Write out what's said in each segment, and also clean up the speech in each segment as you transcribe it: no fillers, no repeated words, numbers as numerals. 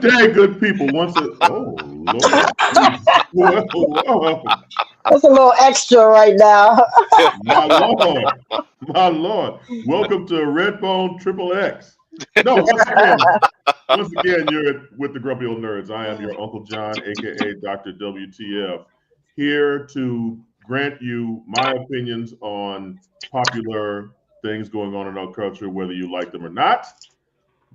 day, good people. Oh, Lord. Whoa. That's a little extra right now. My Lord. Welcome to Redbone Triple X. No, once again, you're with the Grumpy Old Nerds. I am your Uncle John, aka Dr. WTF, here to grant you my opinions on popular things going on in our culture, whether you like them or not.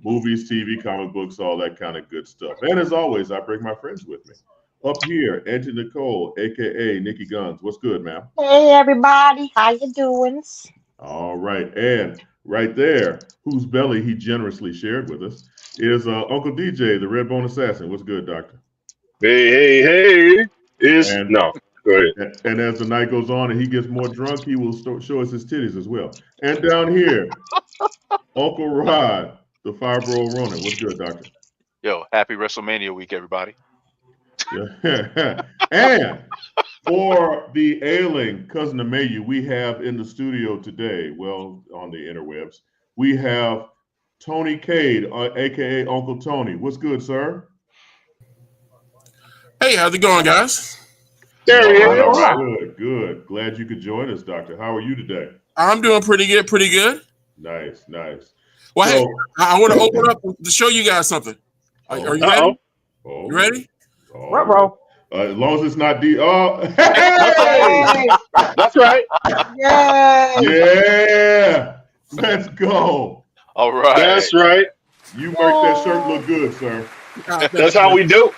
Movies, TV, comic books, all that kind of good stuff. And as always, I bring my friends with me. Up here, Auntie Nicole, aka Nikki Guns. What's good, ma'am? Hey everybody, how you doing? All right, and right there, whose belly he generously shared with us, is Uncle DJ, the Redbone Assassin. What's good, Doctor? Hey. No, go ahead. And as the night goes on and he gets more drunk, he will show us his titties as well. And down here, Uncle Rod, the Firebro Ronin. What's good, Doctor? Yo, happy WrestleMania week, everybody. Yeah. And for the ailing cousin Amayou, we have in the studio today, well, on the interwebs, we have Tony Cade, aka Uncle Tony. What's good, sir? Hey, how's it going, guys? There he is. All right. Good. Glad you could join us, Doctor. How are you today? I'm doing pretty good. Nice. Well, hey, I want to open up to show you guys something. Are you ready? You ready? Ruh-roh. As long as it's not hey! That's right. Yay! Yeah. Let's go. All right. That's right. You make that shirt look good, sir. That's how we do.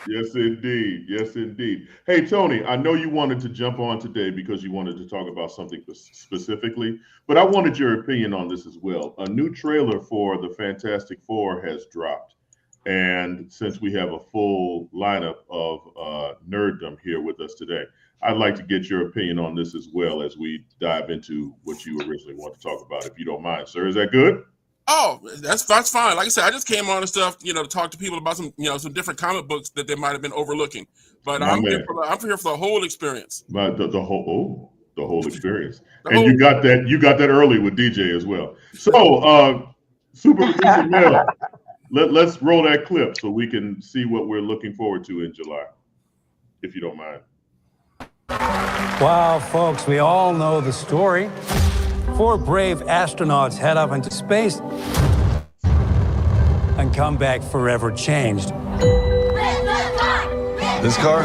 Yes, indeed. Hey, Tony, I know you wanted to jump on today because you wanted to talk about something specifically, but I wanted your opinion on this as well. A new trailer for the Fantastic Four has dropped. And since we have a full lineup of nerddom here with us today, I'd like to get your opinion on this as well as we dive into what you originally want to talk about, if you don't mind, sir. Is that good? Oh, that's fine. Like I said, I just came on and stuff, to talk to people about some different comic books that they might have been overlooking. But I'm here for the whole experience. But the whole experience. You got that early with DJ as well. So, Super Producer Mel, let's roll that clip so we can see what we're looking forward to in July, if you don't mind. Wow, folks, we all know the story. 4 brave astronauts head up into space and come back forever changed. This car?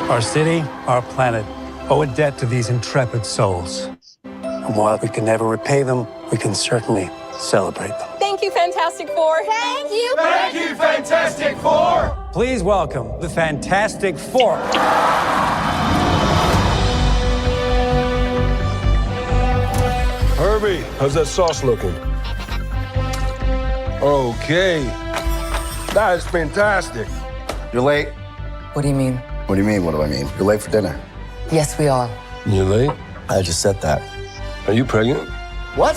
Our city, our planet, owe a debt to these intrepid souls. And while we can never repay them, we can certainly celebrate them. Thank you, Fantastic Four. Thank you. Thank you, Fantastic Four! Please welcome the Fantastic Four. Herbie, how's that sauce looking? Okay. That is fantastic. You're late. What do you mean? What do you mean, what do I mean? You're late for dinner. Yes, we are. You late? I just said that. Are you pregnant? What?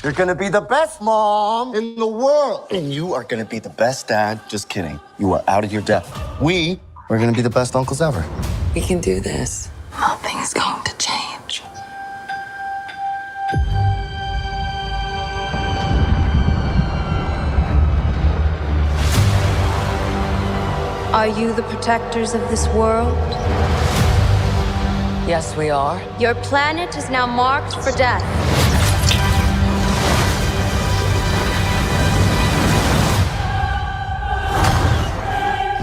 You're gonna be the best mom in the world. And you are gonna be the best dad. Just kidding. You are out of your depth. We are gonna be the best uncles ever. We can do this. Nothing is going to change. Are you the protectors of this world? Yes, we are. Your planet is now marked for death.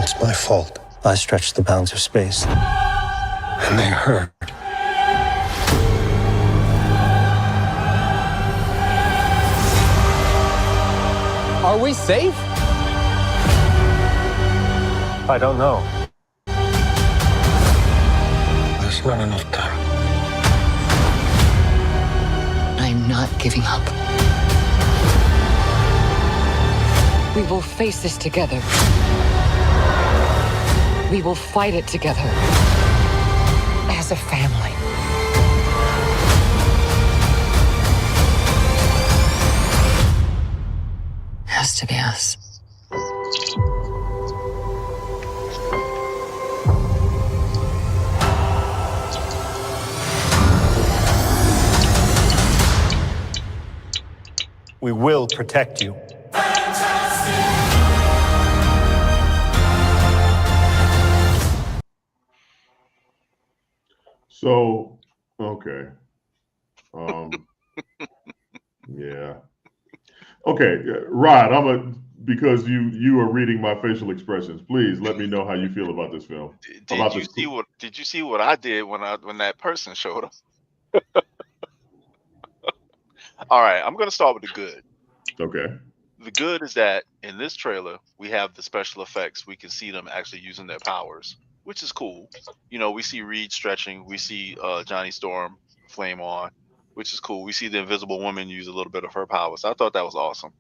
It's my fault. I stretched the bounds of space. And they hurt. Are we safe? I don't know. There's not enough time. I'm not giving up. We will face this together. We will fight it together. As a family. It has to be us. We will protect you. So, okay. Yeah. Okay, Rod, because you are reading my facial expressions. Please let me know how you feel about this film. Did you see what I did when that person showed up? All right, I'm gonna start with the good. Okay. The good is that in this trailer we have the special effects. We can see them actually using their powers, which is cool. You know, we see Reed stretching, we see Johnny Storm flame on, which is cool. We see the Invisible Woman use a little bit of her powers. I thought that was awesome.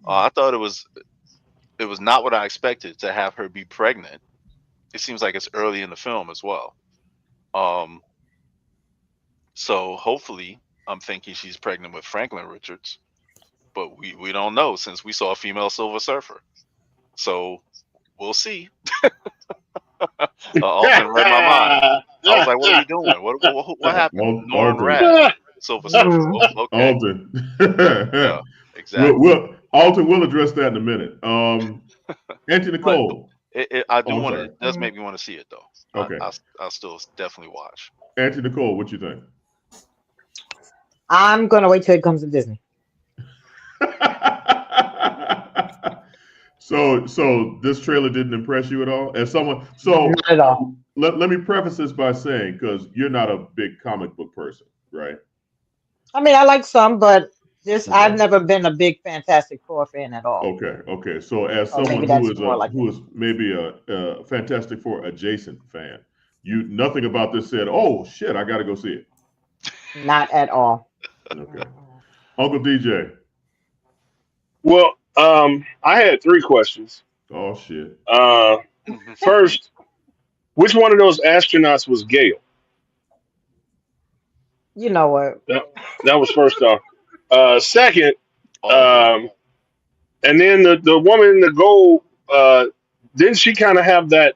I thought it was not what I expected to have her be pregnant. It seems like it's early in the film as well. So hopefully I'm thinking she's pregnant with Franklin Richards, but we don't know since we saw a female Silver Surfer. So we'll see. Alton read my mind. I was like, what are we doing? What happened? Norman Rad, Silver Surfer. Okay. Alton. Yeah, exactly. Alton, we'll address that in a minute. Auntie Nicole. It does make me want to see it though. Okay. I'll still definitely watch. Auntie Nicole, what you think? I'm gonna wait till it comes to Disney. So this trailer didn't impress you at all? As someone, Not at all. Let me preface this by saying, because you're not a big comic book person, right? I mean, I like some, but I've never been a big Fantastic Four fan at all. Okay. So as someone who is maybe a Fantastic Four adjacent fan, nothing about this said, oh shit, I got to go see it. Not at all. Okay. Uncle DJ. Well, I had 3 questions. Oh shit. First, which one of those astronauts was Gale? You know what? That was first off. Second, and then the woman in the gold, didn't she kind of have that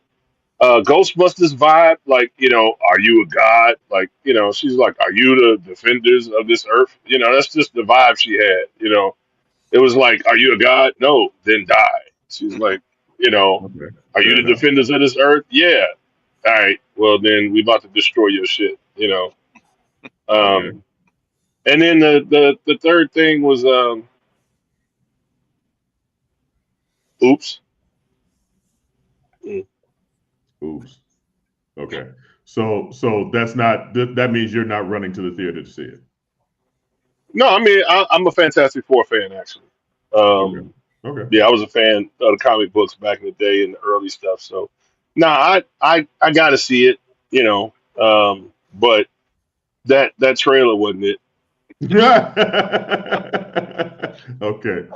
Ghostbusters vibe? Like, are you a god? Like, she's like, are you the defenders of this earth? That's just the vibe she had. It was like, are you a god? No, then die. She's like, Okay. are you the defenders of this earth? Yeah. All right. Well, then we about to destroy your shit. Okay. And then the third thing was oops. Oops. Okay. So that's not that means you're not running to the theater to see it. No, I mean I'm a Fantastic Four fan actually. Okay. Yeah, I was a fan of the comic books back in the day and the early stuff. So I gotta see it, but that trailer wasn't it. Okay.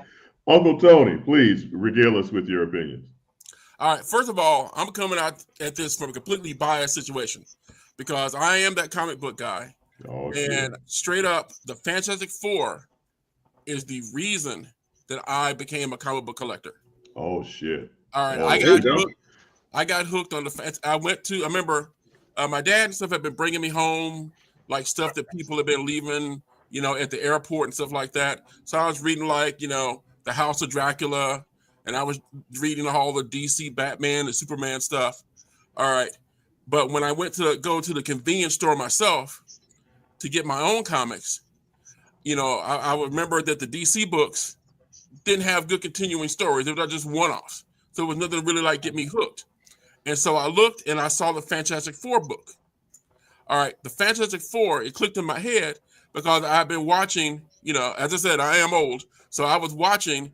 Uncle Tony, please regale us with your opinions. All right. First of all, I'm coming out at this from a completely biased situation because I am that comic book guy. Oh, and straight up, the Fantastic Four is the reason that I became a comic book collector. Oh shit! All right, I got hooked on the. I remember my dad and stuff had been bringing me home like stuff that people have been leaving, at the airport and stuff like that. So I was reading like the House of Dracula, and I was reading all the DC Batman and Superman stuff. All right, but when I went to go to the convenience store myself to get my own comics, I remember that the DC books didn't have good continuing stories. They were just one-offs. So it was nothing really like get me hooked. And so I looked and I saw the Fantastic Four book. All right, the Fantastic Four, it clicked in my head because I've been watching, as I said, I am old. So I was watching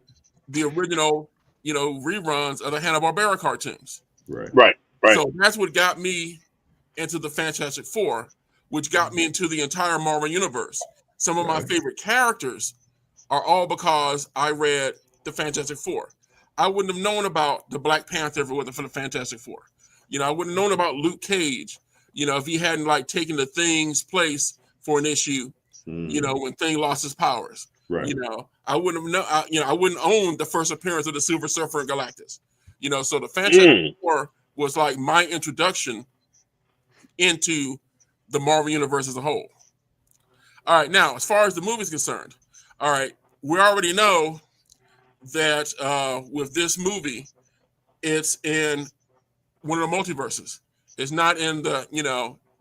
the original, reruns of the Hanna-Barbera cartoons. Right. So that's what got me into the Fantastic Four, which got me into the entire Marvel Universe. Some of my favorite characters are all because I read the Fantastic Four. I wouldn't have known about the Black Panther if it wasn't for the Fantastic Four. I wouldn't have known about Luke Cage, if he hadn't taken the Thing's place for an issue, when Thing lost his powers. Right. I wouldn't have known, I wouldn't own the first appearance of the Silver Surfer and Galactus. So the Fantastic Four was like my introduction into the Marvel Universe as a whole. All right, now, as far as the movie's concerned, all right, we already know that with this movie, it's in one of the multiverses. It's not in the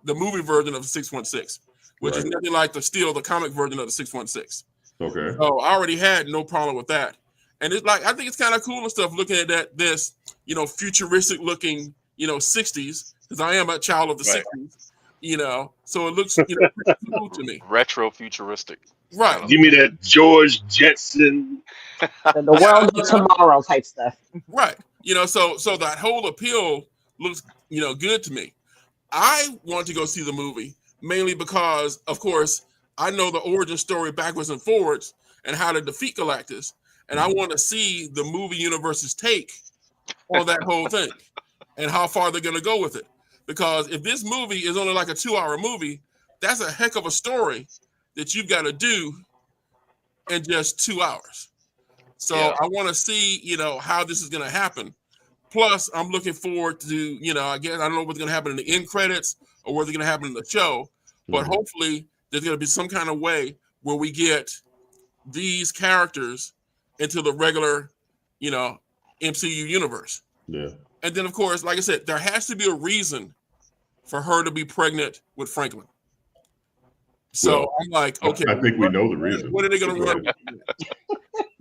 the movie version of 616, which is nothing like the comic version of the 616. Okay. So I already had no problem with that, and it's like I think it's kind of cool and stuff looking at this futuristic looking 60s, because I am a child of the 60s, so it looks pretty cool to me. Retro futuristic. Right. Give me that George Jetson. The world of tomorrow type stuff. Right. So that whole appeal looks, good to me. I want to go see the movie mainly because, of course, I know the origin story backwards and forwards and how to defeat Galactus. And I want to see the movie universe's take on that whole thing and how far they're going to go with it. Because if this movie is only like a 2-hour movie, that's a heck of a story that you've got to do in just 2 hours. So I want to see, how this is going to happen. Plus, I'm looking forward to, I don't know what's going to happen in the end credits or what's going to happen in the show, but hopefully there's going to be some kind of way where we get these characters into the regular, MCU universe. Yeah. And then, of course, like I said, there has to be a reason for her to be pregnant with Franklin. So I'm like, okay. I think we know the reason. What are they going to run?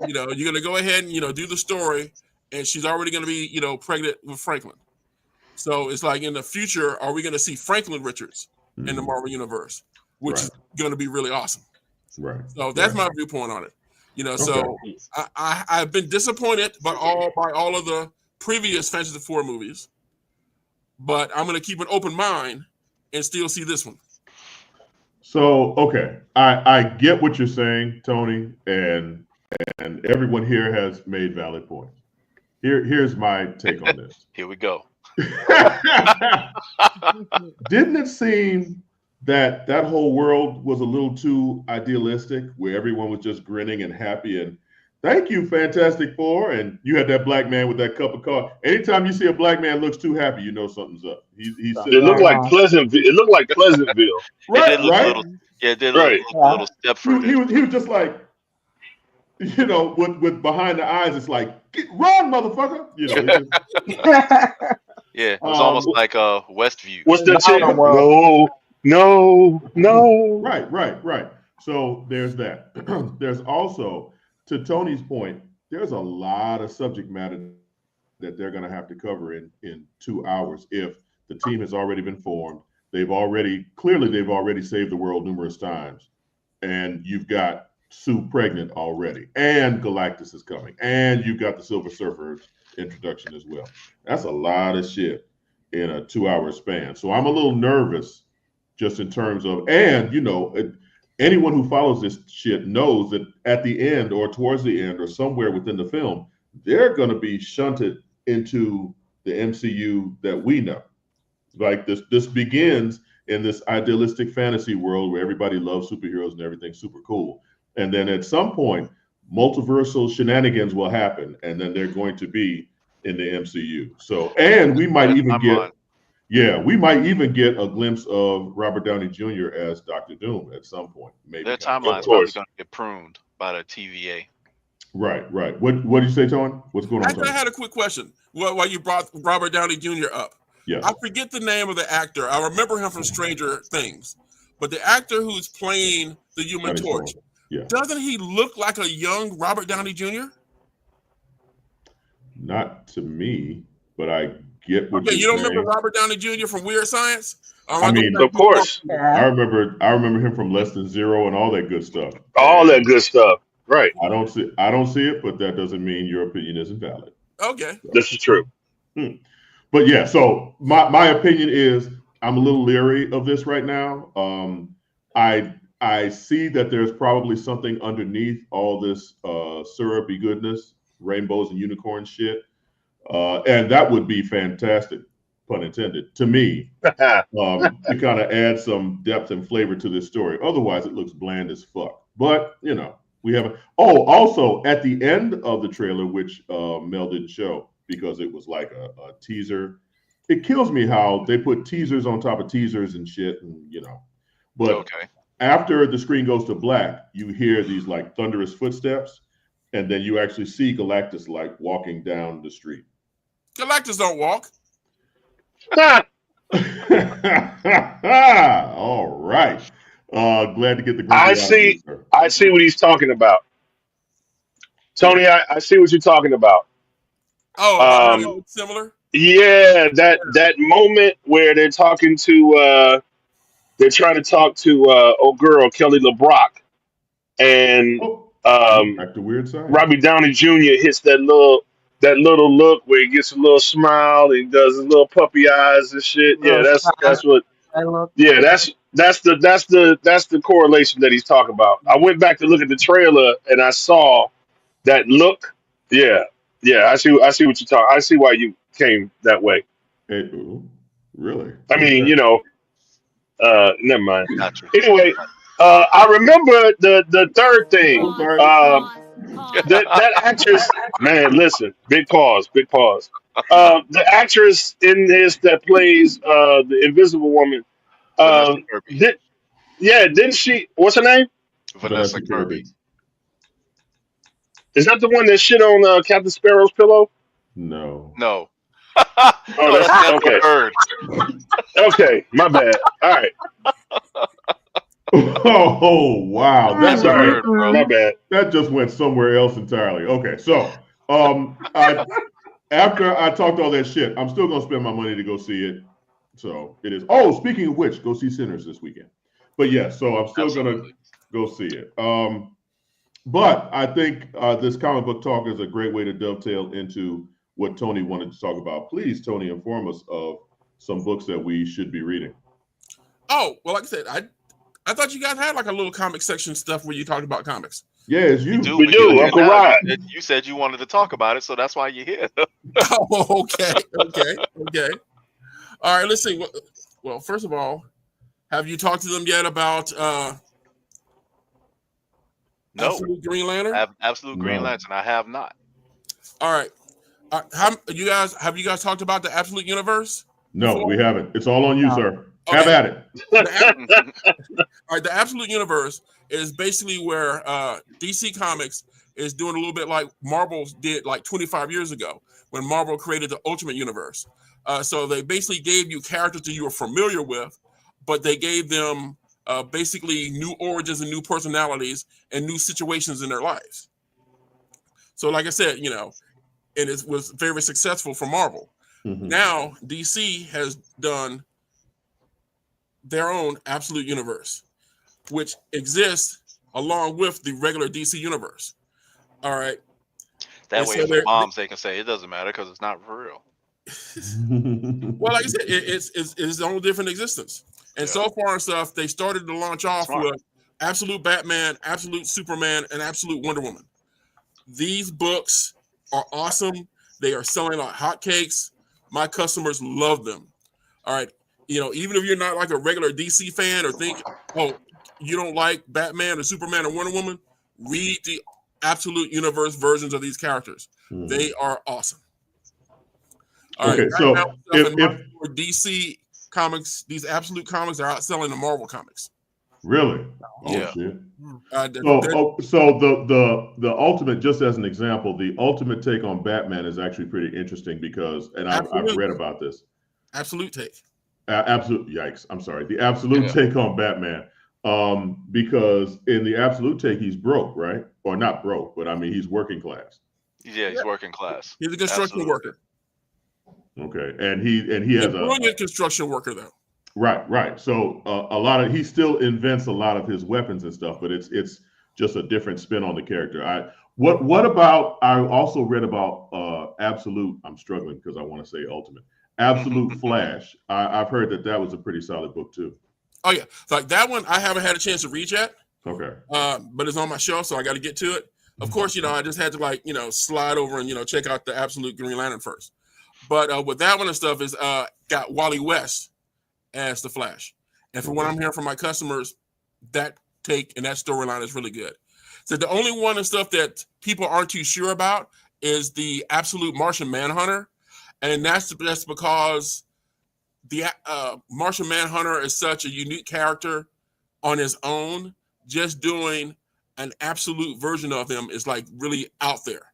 You're going to go ahead and, do the story, and she's already going to be, pregnant with Franklin. So it's like in the future, are we going to see Franklin Richards in the Marvel Universe, which is going to be really awesome. Right. So that's my viewpoint on it. So I've been disappointed by all of the previous Fantastic Four movies, but I'm going to keep an open mind and still see this one. So, okay, I get what you're saying, Tony, and everyone here has made valid points. Here's my take on this. Here we go. Didn't it seem that whole world was a little too idealistic, where everyone was just grinning and happy and thank you, Fantastic Four, and you had that black man with that cup of coffee. Anytime you see a black man looks too happy, you know something's up. It looked like Pleasantville. It looked like Pleasantville. Right. It did look a little step further. He was just like, with behind the eyes, it's like, run, motherfucker. Yeah, it was almost like Westview. What's that chick? No. Right. So there's that. There's also, to Tony's point, there's a lot of subject matter that they're going to have to cover in 2 hours if the team has already been formed. They've already saved the world numerous times. And you've got Sue pregnant already. And Galactus is coming. And you've got the Silver Surfer introduction as well. That's a lot of shit in a 2-hour span. So I'm a little nervous just in terms of, and anyone who follows this shit knows that at the end or towards the end or somewhere within the film, they're going to be shunted into the MCU that we know. Like this begins in this idealistic fantasy world where everybody loves superheroes and everything's super cool. And then at some point, multiversal shenanigans will happen, and then they're going to be in the MCU. So, and we might even get a glimpse of Robert Downey Jr. as Dr. Doom at some point. Maybe their timeline's probably going to get pruned by the TVA. Right. What do you say, Tony? What's going on? I had a quick question. While you brought Robert Downey Jr. up, I forget the name of the actor. I remember him from Stranger Things, but the actor who's playing the Human Torch, doesn't he look like a young Robert Downey Jr.? Not to me, but I get what you're saying. You don't remember Robert Downey Jr. from Weird Science? I mean, of course. I remember him from Less Than Zero and all that good stuff. All that good stuff. Right. I don't see it, but that doesn't mean your opinion isn't valid. Okay. This is true. But yeah, so my opinion is I'm a little leery of this right now. I see that there's probably something underneath all this syrupy goodness, rainbows and unicorn shit. And that would be fantastic, pun intended, to me, to kind of add some depth and flavor to this story. Otherwise, it looks bland as fuck. But, we have also at the end of the trailer, which Mel didn't show because it was like a teaser. It kills me how they put teasers on top of teasers and shit, and but after the screen goes to black, you hear these like thunderous footsteps, and then you actually see Galactus like walking down the street. Galactus don't walk. All right. Glad to get the. I see what he's talking about. Tony, I see what you're talking about. Oh, how they look similar? Yeah, that moment where they're talking to they're trying to talk to old girl Kelly LeBrock, and back to weird side. Robbie Downey Jr. hits that little look where he gets a little smile and he does his little puppy eyes and shit. Yeah, that's what. Yeah, that's the correlation that he's talking about. I went back to look at the trailer and I saw that look. Yeah, I see what you're talking. I see why you came that way. Really? I mean, never mind. Anyway, I remember the third thing. That actress, man, listen, big pause. The actress in this that plays the Invisible Woman, didn't she? What's her name? Vanessa Kirby. Is that the one that shit on Captain Sparrow's pillow? No. Oh, that's okay. Okay, my bad. All right. Oh wow, my bad. That just went somewhere else entirely. Okay, so after I talked all that shit, I'm still gonna spend my money to go see it. So it is. Oh, speaking of which, go see Sinners this weekend. But yeah, so I'm still gonna go see it. But I think this comic book talk is a great way to dovetail into what Tony wanted to talk about. Please, Tony, inform us of some books that we should be reading. Oh, well, like I said, I thought you guys had like a little comic section stuff where you talked about comics. Yeah, it's you. We do. Uncle Rod. You said you wanted to talk about it, so that's why you're here. Oh, okay. All right, let's see. Well, first of all, have you talked to them yet about Absolute Green Lantern? Absolute Green Lantern. I have not. All right. Have you guys talked about the Absolute Universe? No, before? We haven't. It's all on you, sir. Okay. Have at it. All right, the Absolute Universe is basically where DC Comics is doing a little bit like Marvel did like 25 years ago when Marvel created the Ultimate Universe. So they basically gave you characters that you were familiar with, but they gave them basically new origins and new personalities and new situations in their lives. So like I said, and it was very successful for Marvel. Mm-hmm. Now DC has done their own Absolute Universe, which exists along with the regular DC universe. All right. That way, if moms, they can say it doesn't matter because it's not for real. Well, like I said, it's its own different existence. And so far and stuff, they started to launch off with Absolute Batman, Absolute Superman, and Absolute Wonder Woman. These books are awesome. They are selling like hotcakes. My customers love them. All right. Even if you're not like a regular DC fan or think, you don't like Batman or Superman or Wonder Woman, read the Absolute Universe versions of these characters. They are awesome. All right. So if DC comics, these Absolute comics are outselling the Marvel comics. Really? Oh, yeah. Shit. So the Ultimate, just as an example, the Ultimate take on Batman is actually pretty interesting because, and I've read about this. Absolute take. Absolute, yikes. I'm sorry. The Absolute take on Batman. Because in the Absolute take, he's broke, right? Or not broke, but I mean, he's working class. Yeah, he's working class. He's a construction worker. Okay. And he has a brilliant construction worker though. Right. So he still invents a lot of his weapons and stuff, but it's just a different spin on the character. What about, I also read about Absolute, I'm struggling because I want to say Ultimate. Absolute Flash. I've heard that was a pretty solid book too. Oh yeah, so like that one I haven't had a chance to read yet. Okay. But it's on my shelf, so I got to get to it. Of course, I just had to slide over and check out the Absolute Green Lantern first. But with that one and stuff is got Wally West as the Flash, and from what I'm hearing from my customers, that take and that storyline is really good. So the only one and stuff that people aren't too sure about is the Absolute Martian Manhunter, and that's because the Martian Manhunter is such a unique character on his own, just doing an absolute version of him is like really out there,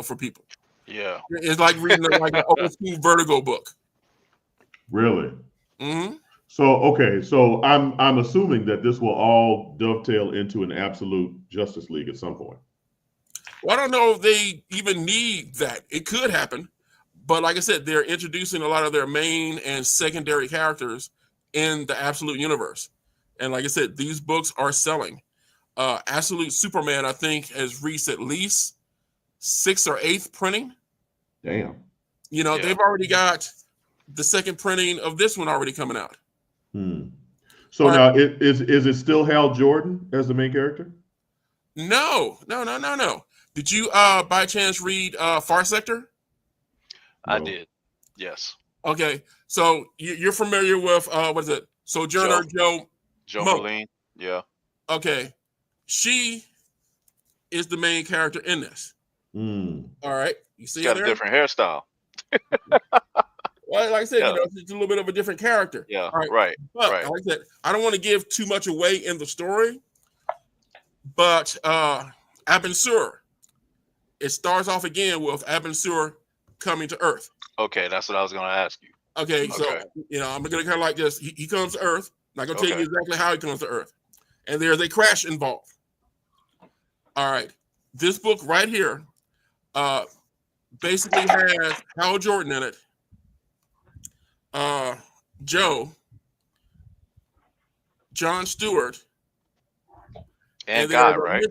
for people. Yeah. It's like reading like an old school Vertigo book. Really? Mm-hmm. So okay, so I'm assuming that this will all dovetail into an absolute Justice League at some point. Well, I don't know if they even need that. It could happen, but like I said, they're introducing a lot of their main and secondary characters in the Absolute Universe, and like I said, these books are selling. Absolute Superman, I think, has reached at least 6th or 8th printing. Damn. They've already got the second printing of this one already coming out. So now, is it still Hal Jordan as the main character? No. Did you by chance read Far Sector? I did. Yes. Okay, so you're familiar with what is it? Sojourner Joe Moline. Yeah. Okay, she is the main character in this. All right, you see, she's got a different hairstyle. Well, like I said, it's a little bit of a different character. Yeah, all right. But like I said, I don't want to give too much away in the story, but Abin Sur, it starts off again with Abin Sur coming to Earth. Okay, that's what I was going to ask you. Okay, so I'm going to kind of like this. He comes to Earth. I'm not going to tell you exactly how he comes to Earth, and there's a crash involved. All right, this book right here, basically has Hal Jordan in it. Joe, John Stewart, and Guy, right?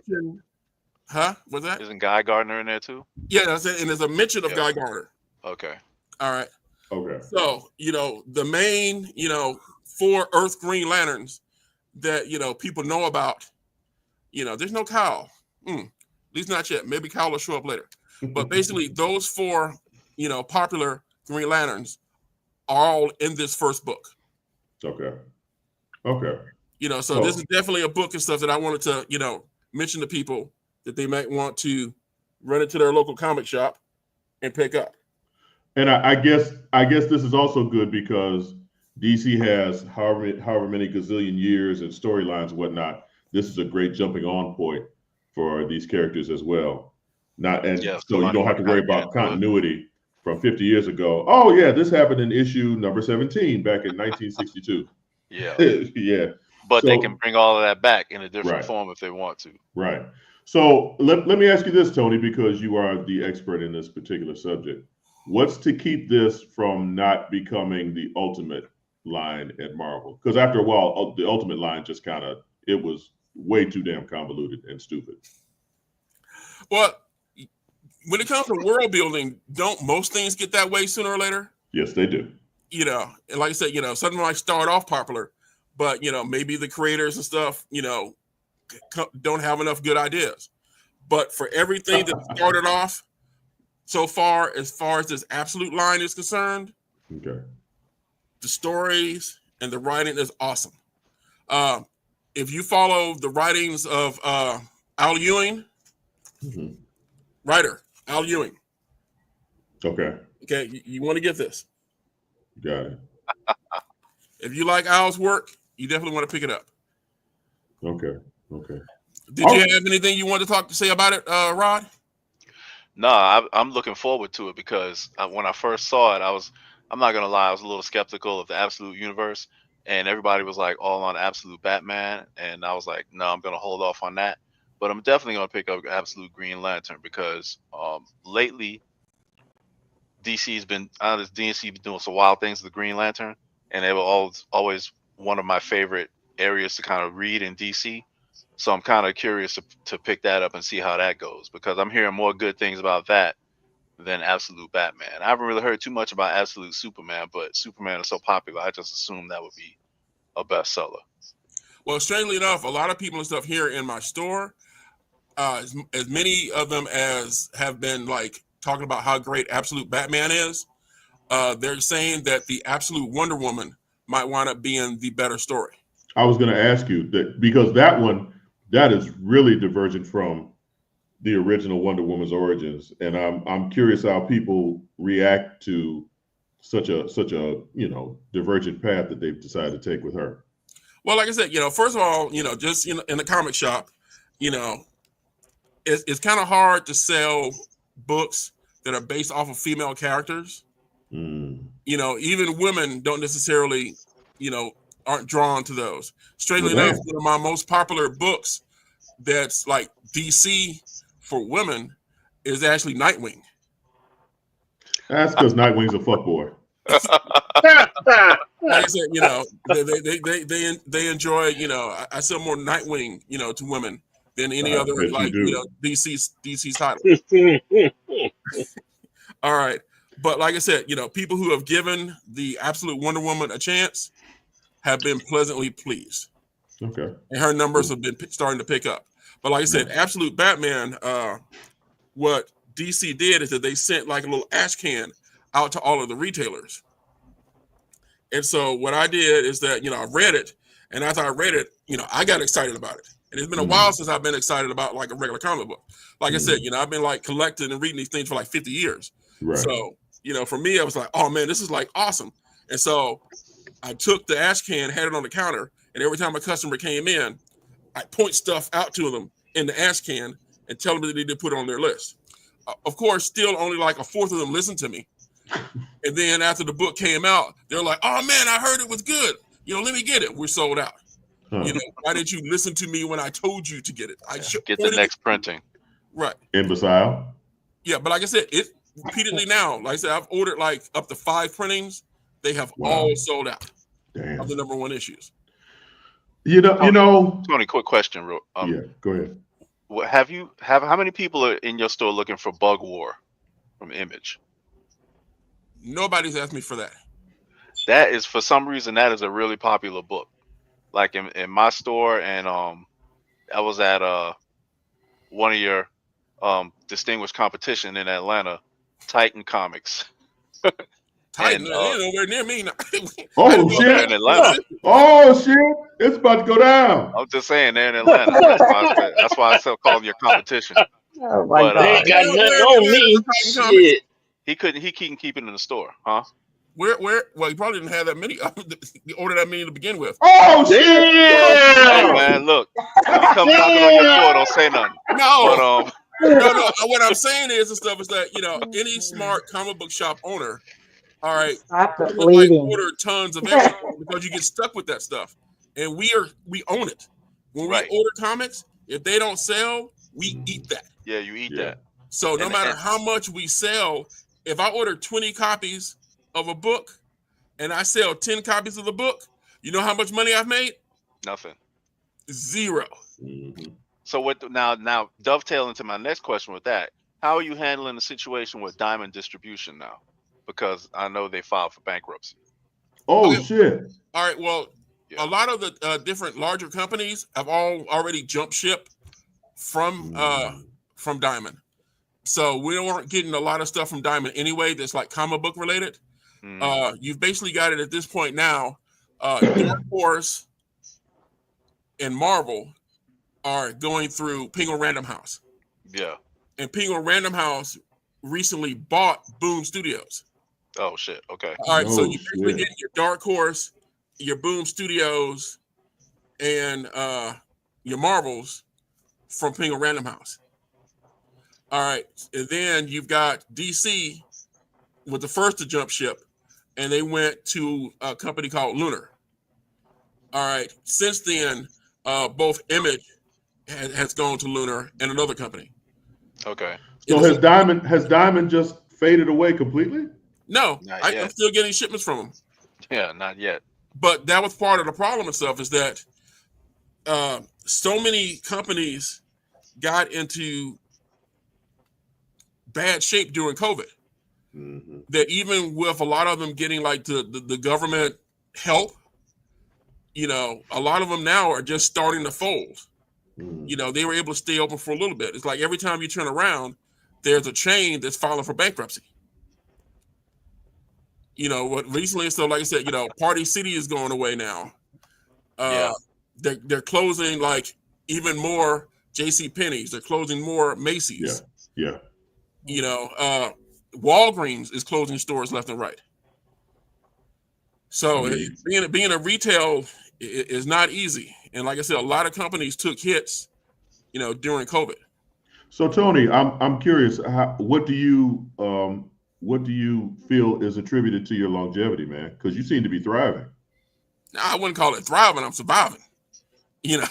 What's that? Isn't Guy Gardner in there too? Yeah, that's it. And there's a mention of Guy Gardner. Okay. All right. Okay. So, the main, 4 Earth Green Lanterns that, people know about, there's no Kyle. At least not yet. Maybe Kyle will show up later. But basically, those 4, popular Green Lanterns are all in this first book. Okay. So this is definitely a book and stuff that I wanted to, mention to people that they might want to run it to their local comic shop and pick up. And I guess this is also good because DC has however many gazillion years and storylines and whatnot. This is a great jumping on point for these characters as well. So you don't have to worry about continuity from 50 years ago. Oh yeah, this happened in issue number 17 back in 1962. Yeah. Yeah. But they can bring all of that back in a different Right. form if they want to. Right. So let me ask you this, Tony, because you are the expert in this particular subject. What's to keep this from not becoming the Ultimate line at Marvel? Because after a while, the Ultimate line just it was way too damn convoluted and stupid. Well, when it comes to world building, don't most things get that way sooner or later? Yes, they do. And like I said, something might start off popular, but maybe the creators and stuff, don't have enough good ideas. But for everything that started off so far as this Absolute line is concerned, okay, the stories and the writing is awesome. If you follow the writings of Al Ewing, writer Al Ewing. Okay, you want to get this. got it. If you like Al's work, you definitely want to pick it up. Okay. Did you have anything you wanted to say about it, Rod? No, I'm looking forward to it because when I first saw it, I'm not gonna lie, I was a little skeptical of the Absolute Universe, and everybody was like all on Absolute Batman, and I was like, no, I'm gonna hold off on that. But I'm definitely gonna pick up Absolute Green Lantern because lately DC's been doing some wild things with the Green Lantern, and they were always one of my favorite areas to kind of read in DC. So I'm kind of curious to pick that up and see how that goes because I'm hearing more good things about that than Absolute Batman. I haven't really heard too much about Absolute Superman, but Superman is so popular, I just assumed that would be a bestseller. Well, strangely enough, a lot of people and stuff here in my store, as many of them as have been like talking about how great Absolute Batman is, they're saying that the Absolute Wonder Woman might wind up being the better story. I was going to ask you that because that is really divergent from the original Wonder Woman's origins, and I'm curious how people react to such a divergent path that they've decided to take with her. Well, like I said, first of all, just in the comic shop, it's kind of hard to sell books that are based off of female characters. Even women don't necessarily, aren't drawn to those. Strangely enough, one of my most popular books that's like DC for women is actually Nightwing. That's because Nightwing's a fuckboy. Like I said, they enjoy, I sell more Nightwing, to women than any other DC title. All right. But like I said, people who have given the absolute Wonder Woman a chance have been pleasantly pleased. Okay. And her numbers have been starting to pick up. But like I said, Absolute Batman, what DC did is that they sent like a little ash can out to all of the retailers. And so what I did is that, I read it. And after I read it, I got excited about it. And it's been a while since I've been excited about like a regular comic book. Like I said, I've been like collecting and reading these things for like 50 years. Right. So, for me, I was like, oh man, this is like awesome. And so I took the ash can, had it on the counter, and every time a customer came in, I point stuff out to them in the ash can and tell them that they need to put it on their list. Of course, still only like a fourth of them listened to me. And then after the book came out, they're like, oh man, I heard it was good. Let me get it. We're sold out. Why didn't you listen to me when I told you to get it? Get the next printing. Right. Imbecile. Yeah, but like I said, it repeatedly now. Like I said, I've ordered like up to 5 printings. They have all sold out of the #1 issues. Tony, quick question, yeah, go ahead. How many people are in your store looking for Bug War from Image? Nobody's asked me for that. That is, for some reason, that is a really popular book. Like in my store, and I was at one of your distinguished competition in Atlanta, Titan Comics. Titan, nowhere near me. Oh shit! In Atlanta. Oh shit! It's about to go down. I'm just saying, they're in Atlanta. That's why I still call them your competition. Oh my God. They ain't got nothing on me. Shit. He couldn't keep it in the store, huh? Where? Well, he probably didn't have that many. He ordered that many to begin with. Oh shit! Hey man, look, when you come knocking on your door, don't say nothing. No, no. What I'm saying is that any smart comic book shop owner, all right, would order tons of everything because you get stuck with that stuff, and we own it. When we order comics, if they don't sell, we eat that. Yeah, you eat that. So no matter how much we sell, if I order 20 copies of a book and I sell 10 copies of the book, you know how much money I've made? Nothing. 0. So now dovetailing to my next question with that, how are you handling the situation with Diamond Distribution now? Because I know they filed for bankruptcy. Oh shit! All right. Well, a lot of the different larger companies have already jumped ship from Diamond. So we weren't getting a lot of stuff from Diamond anyway that's like comic book related. You've basically got it at this point now. Dark Horse and Marvel are going through Penguin Random House. Yeah. And Penguin Random House recently bought Boom Studios. Oh shit. Okay. All right. So you basically get your Dark Horse, your Boom Studios, and your Marvels from Penguin Random House. All right. And then you've got DC was the first to jump ship, and they went to a company called Lunar. All right. Since then, both Image has gone to Lunar and another company. Okay. So has Diamond just faded away completely? No, I'm still getting shipments from them. Yeah, not yet. But that was part of the problem itself, is that so many companies got into bad shape during COVID. That even with a lot of them getting like the government help, a lot of them now are just starting to fold. They were able to stay open for a little bit. It's like every time you turn around, there's a chain that's filing for bankruptcy. What recently, so like I said, Party City is going away now. They're closing like even more J.C. Penney's. They're closing more Macy's. Yeah. Walgreens is closing stores left and right. So being a retail it's not easy. And like I said, a lot of companies took hits, during COVID. So Tony, I'm curious, what do you feel is attributed to your longevity, man? Because you seem to be thriving. I wouldn't call it thriving. I'm surviving. Like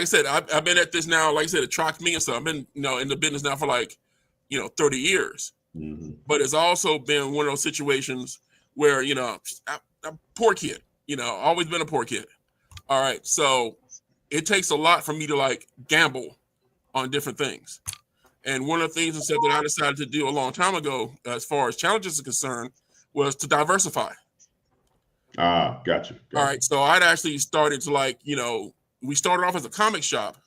I said, I've been at this now. Like I said, it tracked me and stuff. I've been, in the business now for 30 years. Mm-hmm. But it's also been one of those situations where, I'm a poor kid. Always been a poor kid. All right, so it takes a lot for me to gamble on different things. And one of the things that I decided to do a long time ago, as far as challenges are concerned, was to diversify. Gotcha. All right, so I'd actually started to we started off as a comic shop,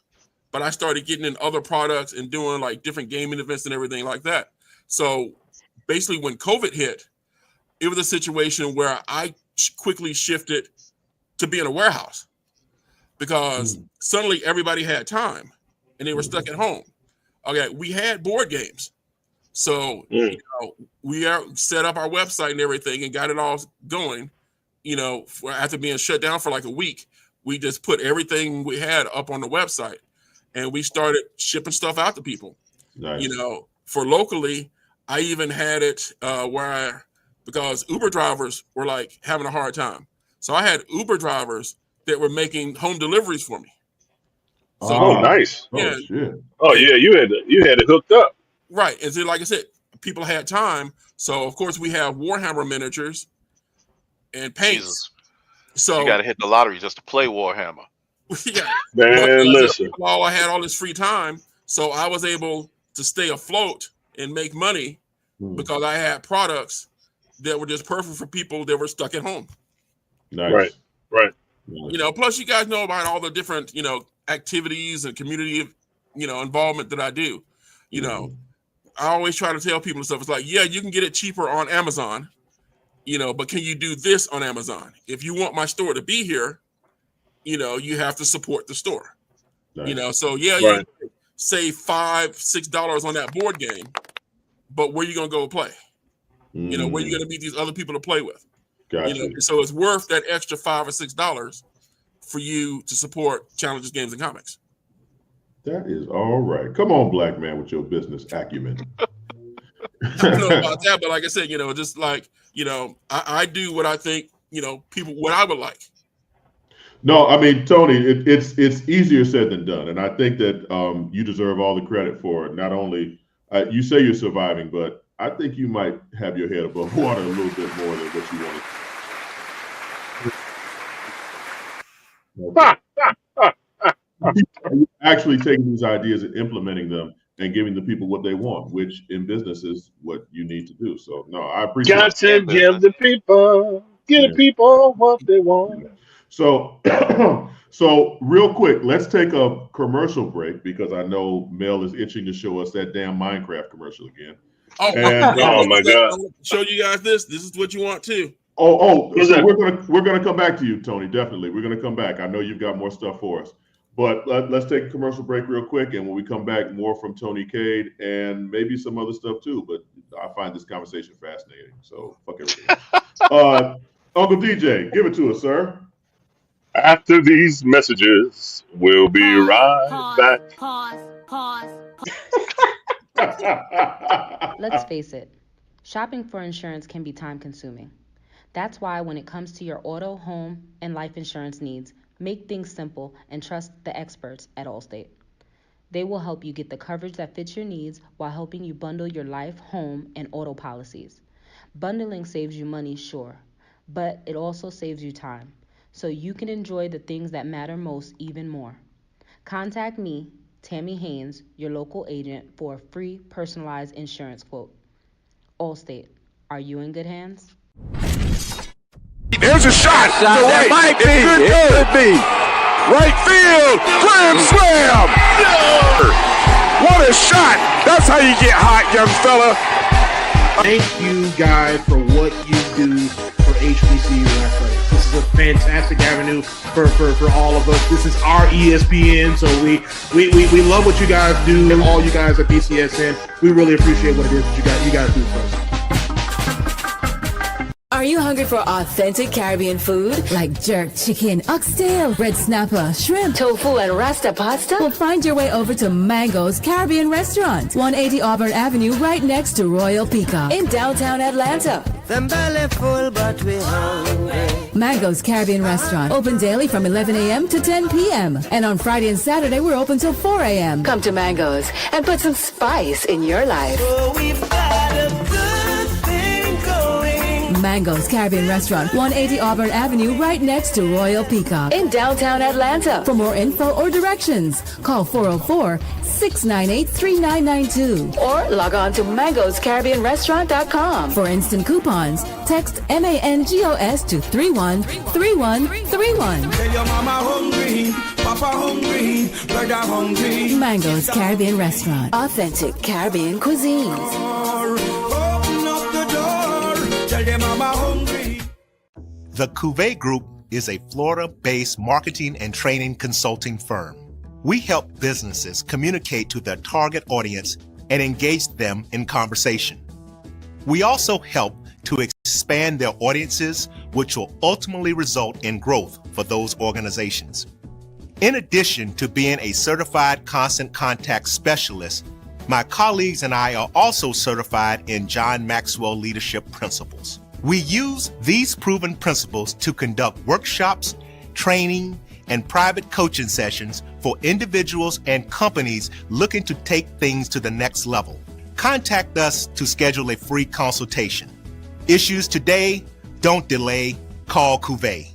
but I started getting in other products and doing different gaming events and everything like that. So basically when COVID hit, it was a situation where I quickly shifted to being a warehouse because suddenly everybody had time and they were stuck at home. Okay, we had board games. So, we set up our website and everything and got it all going. After being shut down for a week, we just put everything we had up on the website and we started shipping stuff out to people. Nice. For locally, I even had it because Uber drivers were having a hard time. So I had Uber drivers that were making home deliveries for me. So, nice. Yeah. Oh, shit. Oh yeah, you had it hooked up. Right. And so, like I said, people had time. So of course we have Warhammer miniatures and paints. Jesus. So You got to hit the lottery just to play Warhammer. yeah. Man, listen. I had all this free time, so I was able to stay afloat and make money because I had products that were just perfect for people that were stuck at home. Nice. Right. Nice. Plus you guys know about all the different, activities and community, involvement that I do. I always try to tell people and stuff. It's like, yeah, you can get it cheaper on Amazon, but can you do this on Amazon? If you want my store to be here, you have to support the store. Nice. So yeah, you save $5-6 on that board game, but where you gonna go play? Where you gonna meet these other people to play with? Gotcha. So it's worth that extra $5 or $6 for you to support Challenges, Games, and Comics. That is all right. Come on, black man, with your business acumen. I don't know about that, but like I said, just I do what I think, what I would like. No, I mean, Tony, it's easier said than done. And I think that you deserve all the credit for it. Not only, you say you're surviving, but I think you might have your head above water a little bit more than what you wanted. Actually taking these ideas and implementing them and giving the people what they want, which in business is what you need to do. So no, I appreciate Got to give the people what they want. So so real quick, let's take a commercial break because I know Mel is itching to show us that damn Minecraft commercial again. Oh my God. Show you guys this. This is what you want too. So we're gonna come back to you, Tony. Definitely, we're gonna come back. I know you've got more stuff for us, but let's take a commercial break real quick, and when we come back, more from Tony Cade and maybe some other stuff too. But I find this conversation fascinating. So fuck everything. Uncle DJ, give it to us, sir. After these messages, we'll be right back. Pause. Let's face it, shopping for insurance can be time consuming. That's why when it comes to your auto, home, and life insurance needs, make things simple and trust the experts at Allstate. They will help you get the coverage that fits your needs while helping you bundle your life, home, and auto policies. Bundling saves you money, sure, but it also saves you time, so you can enjoy the things that matter most even more. Contact me, Tammy Haynes, your local agent, for a free personalized insurance quote. Allstate, are you in good hands? There's a shot. It might be. It could be. Right field. Grand slam. What a shot. That's how you get hot, young fella. Thank you guys for what you do for HBCU athletics. This is a fantastic avenue for all of us. This is our ESPN, so we love what you guys do, and all you guys at BCSN. We really appreciate what it is that you guys do for us. Are you hungry for authentic Caribbean food like jerk chicken, oxtail, red snapper, shrimp, tofu, and rasta pasta? Well, find your way over to Mango's Caribbean Restaurant, 180 Auburn Avenue, right next to Royal Peacock in downtown Atlanta. Them belly full, but we hungry. Mango's Caribbean Restaurant, open daily from 11 a.m. to 10 p.m. And on Friday and Saturday, we're open till 4 a.m. Come to Mango's and put some spice in your life. Oh, we've got a good thing going. Mango's Caribbean Restaurant, 180 Auburn Avenue, right next to Royal Peacock in downtown Atlanta. For more info or directions, call 404-698-3992 or log on to mangoscaribbeanrestaurant.com. For instant coupons, text MANGOS to 313131. Tell your mama hungry, papa hungry, brother hungry. Mango's Caribbean Restaurant, authentic Caribbean cuisines. Open up the door, tell your mama hungry. The Cuvée Group is a Florida-based marketing and training consulting firm. We help businesses communicate to their target audience and engage them in conversation. We also help to expand their audiences, which will ultimately result in growth for those organizations. In addition to being a certified constant contact specialist, my colleagues and I are also certified in John Maxwell Leadership Principles. We use these proven principles to conduct workshops, training, and private coaching sessions for individuals and companies looking to take things to the next level. Contact us to schedule a free consultation. Issues today, don't delay, call Cuvée.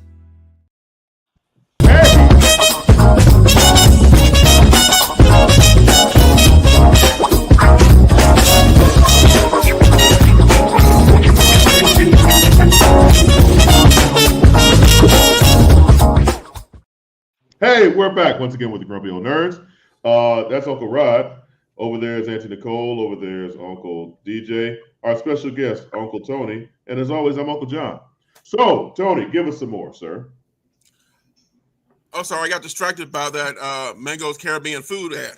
Hey, we're back once again with the Grumpy Old Nerds. That's Uncle Rod. Over there is Auntie Nicole. Over there is Uncle DJ. Our special guest, Uncle Tony. And as always, I'm Uncle John. So, Tony, give us some more, sir. Oh, sorry, I got distracted by that Mango's Caribbean food ad.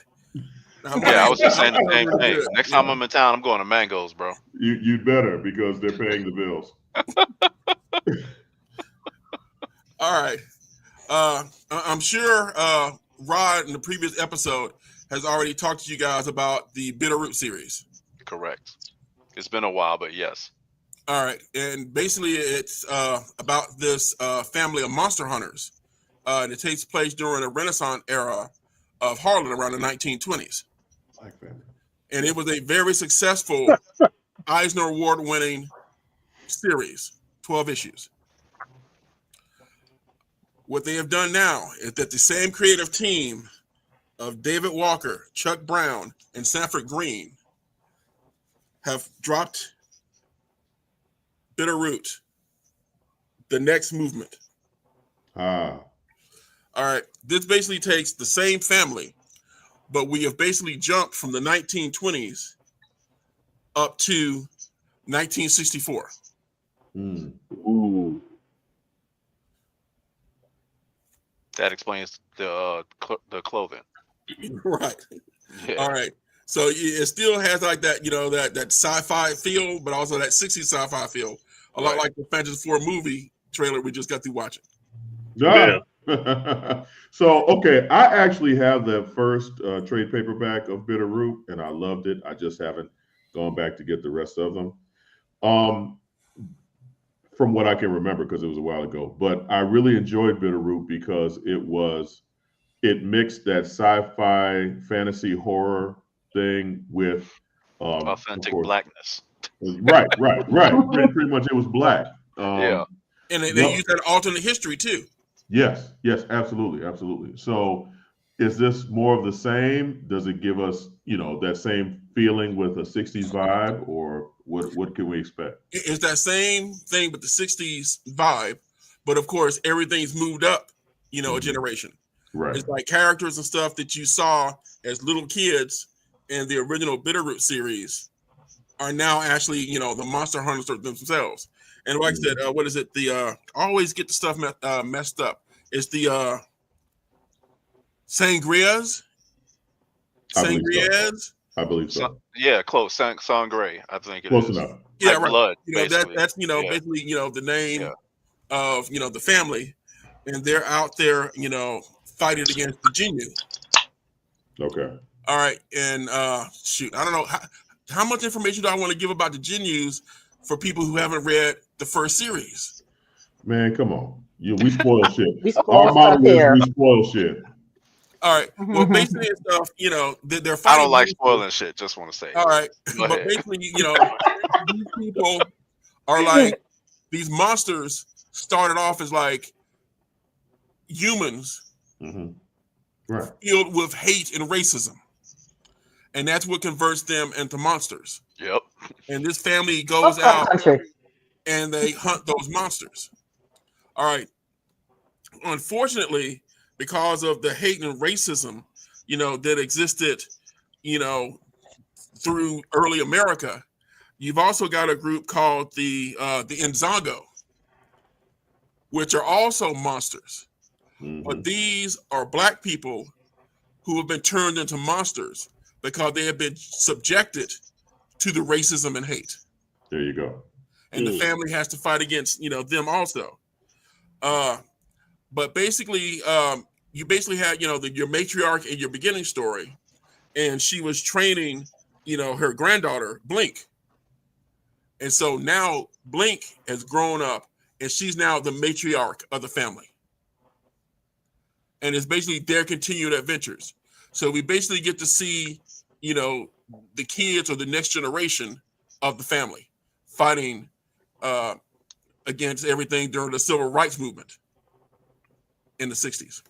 Yeah, I was just saying the same thing. Next time I'm in town, I'm going to Mango's, bro. You'd better, because they're paying the bills. All right. I'm sure Rod in the previous episode has already talked to you guys about the Bitterroot series. Correct. It's been a while, but yes. All right. And basically it's about this family of monster hunters. And it takes place during the Renaissance era of Harlem around the 1920s. Like that. And it was a very successful Eisner Award-winning series, 12 issues. What they have done now is that the same creative team of David Walker, Chuck Brown, and Sanford Green have dropped Bitterroot, the next movement. All right. This basically takes the same family, but we have basically jumped from the 1920s up to 1964. Ooh. That explains the clothing. Right. Yeah. All right. So it still has like that, that sci-fi feel, but also that 60s sci-fi feel. A lot like the Fantasy Four movie trailer we just got through watching. Yeah. So, okay, I actually have the first trade paperback of Bitterroot, and I loved it. I just haven't gone back to get the rest of them. From what I can remember, because it was a while ago. But I really enjoyed Bitterroot because it mixed that sci-fi fantasy horror thing with authentic blackness. Right. Pretty much it was black. Yeah. And they use that alternate history too. Yes, absolutely. So is this more of the same? Does it give us, that same feeling with a 60s vibe, or what can we expect? It's that same thing with the 60s vibe, but of course everything's moved up, a generation. Right. It's like characters and stuff that you saw as little kids in the original Bitterroot series are now actually, the monster hunters themselves. And like I said, what is it? I always get the stuff messed up. It's the sangrias, I believe so. Yeah, close. Sangre, I think it Close is. enough. Yeah, Like right. blood. You know basically. that's basically the name of the family, and they're out there fighting against the Jinyu. Okay. All right, and shoot, I don't know how much information do I want to give about the Jinyus for people who haven't read the first series. Man, come on. We spoil shit. We spoil Our stuff motto is here. we spoil shit. All right. Well, basically, and stuff. They're I fighting. don't like spoiling shit. Just want to say. All right, Go but ahead. basically, these people are like these monsters. Started off as like humans, right, filled with hate and racism, and that's what converts them into monsters. Yep. And this family goes out and they hunt those monsters. All right. Unfortunately, because of the hate and racism, that existed, through early America, you've also got a group called the Nzago, which are also monsters. But these are black people who have been turned into monsters because they have been subjected to the racism and hate. There you go. And the family has to fight against, them also. But basically, you basically had, your matriarch in your beginning story, and she was training, her granddaughter, Blink. And so now Blink has grown up, and she's now the matriarch of the family. And it's basically their continued adventures. So we basically get to see, the kids or the next generation of the family fighting against everything during the civil rights movement in the 60s.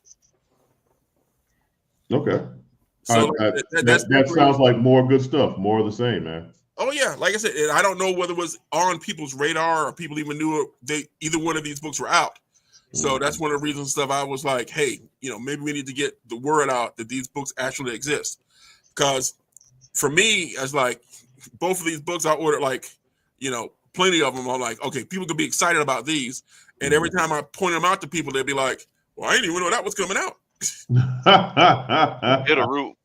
Okay. So that sounds like more good stuff, more of the same, man. Oh yeah, like I said, and I don't know whether it was on people's radar or people even knew either one of these books were out. So that's one of the reasons stuff I was like, hey, maybe we need to get the word out that these books actually exist. Because for me, as like both of these books I ordered, like, plenty of them. I'm like, okay, people could be excited about these. And every time I point them out to people, they'd be like, well, I didn't even know that was coming out. Bitterroot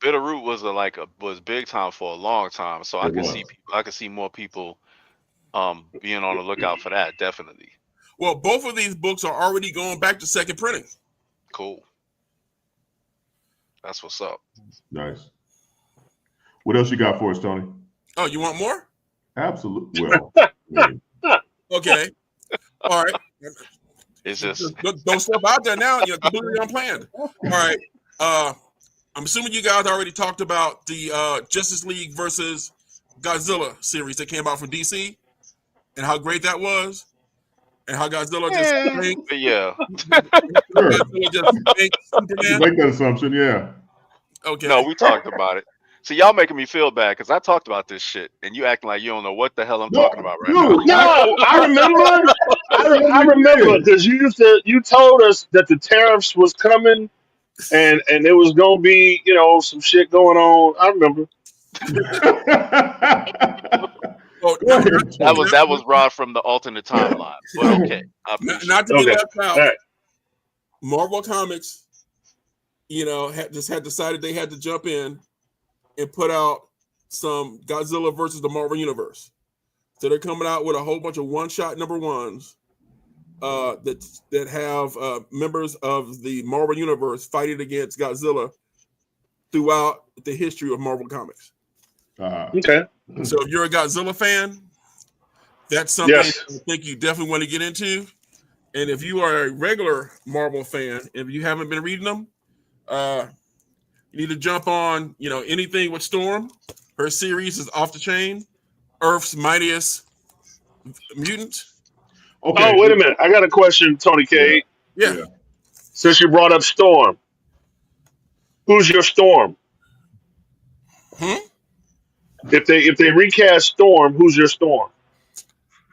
was big time for a long time. So I could see more people being on the lookout for that, definitely. Well, both of these books are already going back to second printing. Cool. That's what's up. Nice. What else you got for us, Tony? Oh, you want more? Absolutely. Well, okay. All right. It's just don't step out there now. Completely unplanned. All right. I'm assuming you guys already talked about the Justice League versus Godzilla series that came out from DC and how great that was. And how Godzilla just spanked. Yeah. Godzilla just spanked Superman. Make that assumption, yeah. Okay. No, we talked about it. So y'all making me feel bad because I talked about this shit and you acting like you don't know what the hell I'm talking about right now. No, I remember. I remember because you told us that the tariffs was coming and it was gonna be some shit going on. I remember. That was Rod from the alternate timeline. But okay, not to be left out. Right. Marvel Comics, had decided they had to jump in and put out some Godzilla versus the Marvel Universe. So they're coming out with a whole bunch of one-shot number ones that have members of the Marvel Universe fighting against Godzilla throughout the history of Marvel Comics. Okay. So if you're a Godzilla fan, that's something I think you definitely want to get into. And if you are a regular Marvel fan, if you haven't been reading them, you need to jump on, anything with Storm. Her series is off the chain. Earth's Mightiest Mutant. Okay. Oh, wait a minute. I got a question, Tony Cade. Yeah. Since you brought up Storm, who's your Storm? If they recast Storm, who's your Storm?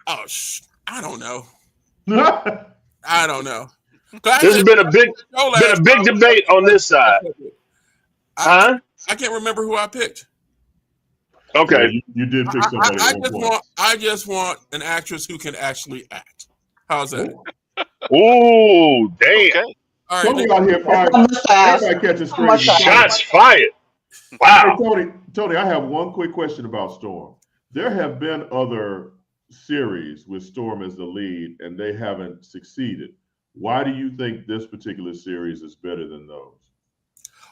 Oh, I don't know. I don't know. There's been a big debate on this side. I can't remember who I picked. Okay, you did pick somebody. I just want an actress who can actually act. How's that? Ooh, damn! Okay. All right, Tony out here fired. Everybody catching straight. Shots fired. Wow. Hey, Tony, I have one quick question about Storm. There have been other series with Storm as the lead, and they haven't succeeded. Why do you think this particular series is better than those?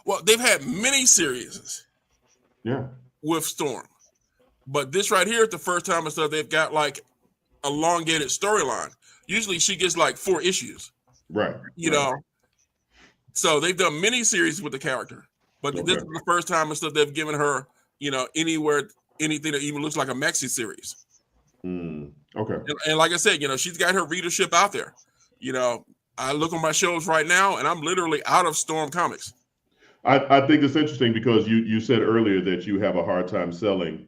Well, they've had many series with Storm. But this right here is the first time and stuff they've got like elongated storyline. Usually she gets like 4 issues. Right. You know. So they've done many series with the character. But this is the first time and stuff they've given her, you know, anything that even looks like a maxi series. Okay. And like I said, you know, she's got her readership out there. You know, I look on my shelves right now and I'm literally out of Storm comics. I think it's interesting because you said earlier that you have a hard time selling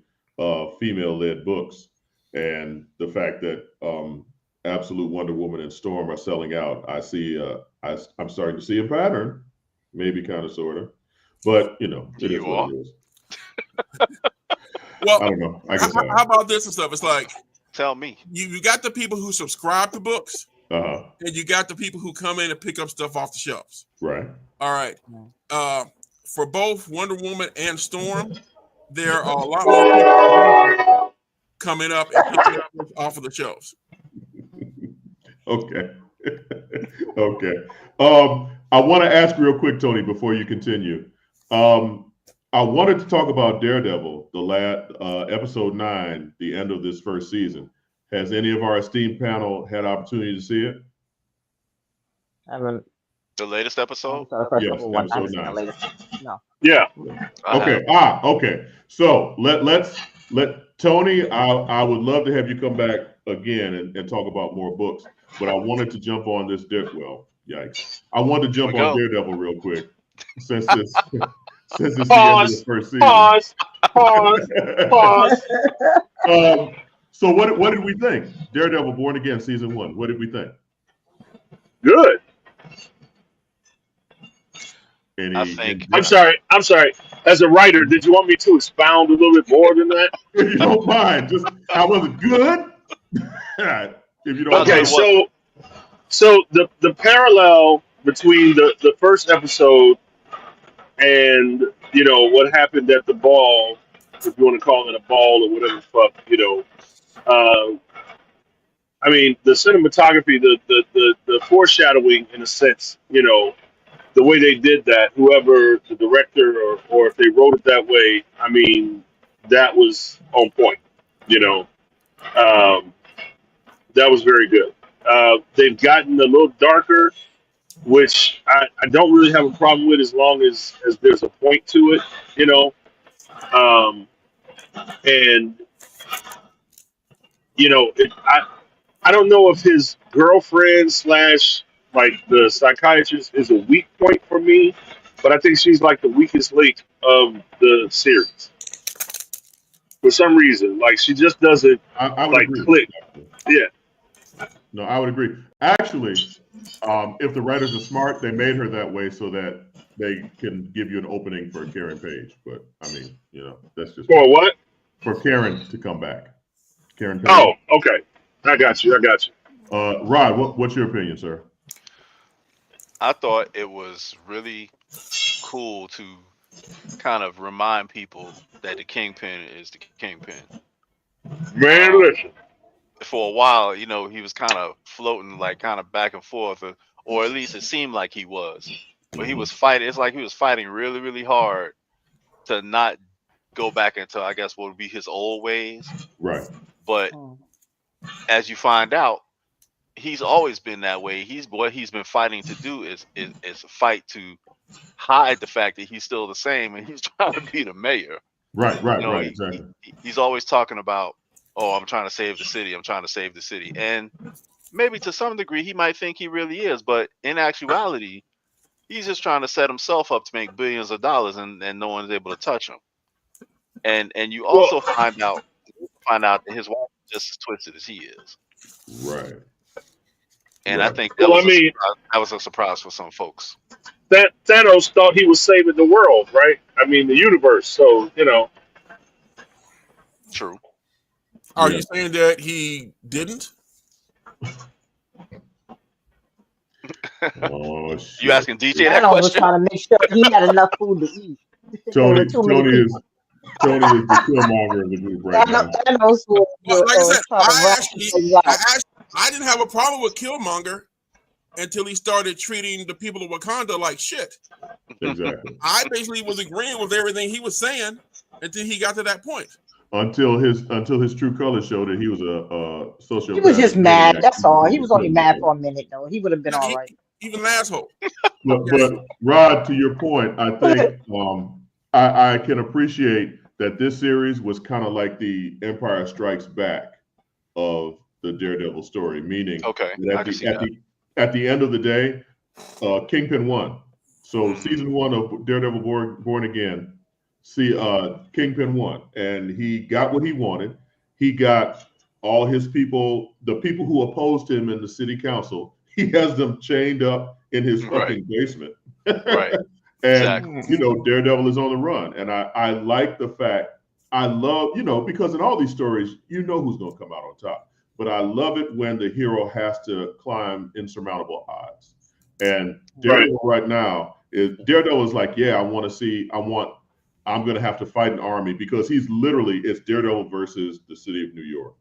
female-led books, and the fact that Absolute Wonder Woman and Storm are selling out, I see. I'm starting to see a pattern, maybe kind of, sort of, but you know, it is what it is. Well, I don't know. How about this and stuff? It's like, tell me, you got the people who subscribe to books, and you got the people who come in and pick up stuff off the shelves. Right. All right. For both Wonder Woman and Storm, there are a lot more people coming up and picking up off of the shelves. Okay. Okay. I want to ask real quick, Tony, before you continue. I wanted to talk about Daredevil, the last episode 9, the end of this first season. Has any of our esteemed panel had opportunity to see it? I haven't. The latest episode? Yes, episode 9. No. Yeah. Okay. Okay. So let Tony. I would love to have you come back again and talk about more books, but I wanted to jump on this. Yikes! I wanted to jump on Daredevil real quick since it's the end of the first season. Pause. So what did we think? Daredevil Born Again season 1. What did we think? Good. I'm sorry. As a writer, did you want me to expound a little bit more than that? If you don't mind, just how was it good? If you don't okay, mind. so the parallel between the first episode and what happened at the ball, if you want to call it a ball or whatever the fuck, I mean the cinematography, the foreshadowing in a sense, the way they did that, whoever the director or if they wrote it that way, I mean, that was on point. That was very good. They've gotten a little darker, which I don't really have a problem with as long as there's a point to it, and I don't know if his girlfriend / like the psychiatrist is a weak point for me, but I think she's like the weakest link of the series. For some reason, like she just doesn't I would agree. click. Yeah. No, I would agree. Actually, if the writers are smart, they made her that way so that they can give you an opening for Karen Page. But I mean, that's just for what? For Karen to come back. Karen Page. Oh, okay. I got you. Rod, what's your opinion, sir? I thought it was really cool to kind of remind people that the Kingpin is the Kingpin. Man, listen. For a while, he was kind of floating, like kind of back and forth, or at least it seemed like he was. But he was fighting. It's like he was fighting really, really hard to not go back into, I guess, what would be his old ways. Right. But as you find out, he's always been that way. What he's been fighting to do is fight to hide the fact that he's still the same, and he's trying to be the mayor. Right, exactly. He's always talking about, I'm trying to save the city. I'm trying to save the city. And maybe to some degree, he might think he really is. But in actuality, he's just trying to set himself up to make billions of dollars, and no one's able to touch him. And you also find out that his wife is just as twisted as he is. Right. And I think that was a surprise for some folks. That Thanos thought he was saving the world, right? I mean, the universe. So, True. Are you saying that he didn't? Oh, shit. You asking DJ I that was question? trying to make sure he had enough food to eat. There were Tony too many is people. the Killmonger of the group right now. Thanos Like I said, trying to I didn't have a problem with Killmonger until he started treating the people of Wakanda like shit. Exactly. I basically was agreeing with everything he was saying until he got to that point. Until his true colors showed that he was a sociopath. He was just mad. That's all. He was only mad for a minute, though. He would have been all right. Even an asshole. But Rod, to your point, I think I can appreciate that this series was kind of like the Empire Strikes Back of the Daredevil story, meaning that at the end of the day, Kingpin won. So season 1 of Daredevil Born Again, Kingpin won, and he got what he wanted. He got all his people, the people who opposed him in the city council, he has them chained up in his fucking basement. Right. And, Daredevil is on the run. And I like the fact, I love, because in all these stories, who's going to come out on top. But I love it when the hero has to climb insurmountable odds. And Daredevil right now, Daredevil is like, I'm going to have to fight an army, because it's Daredevil versus the city of New York.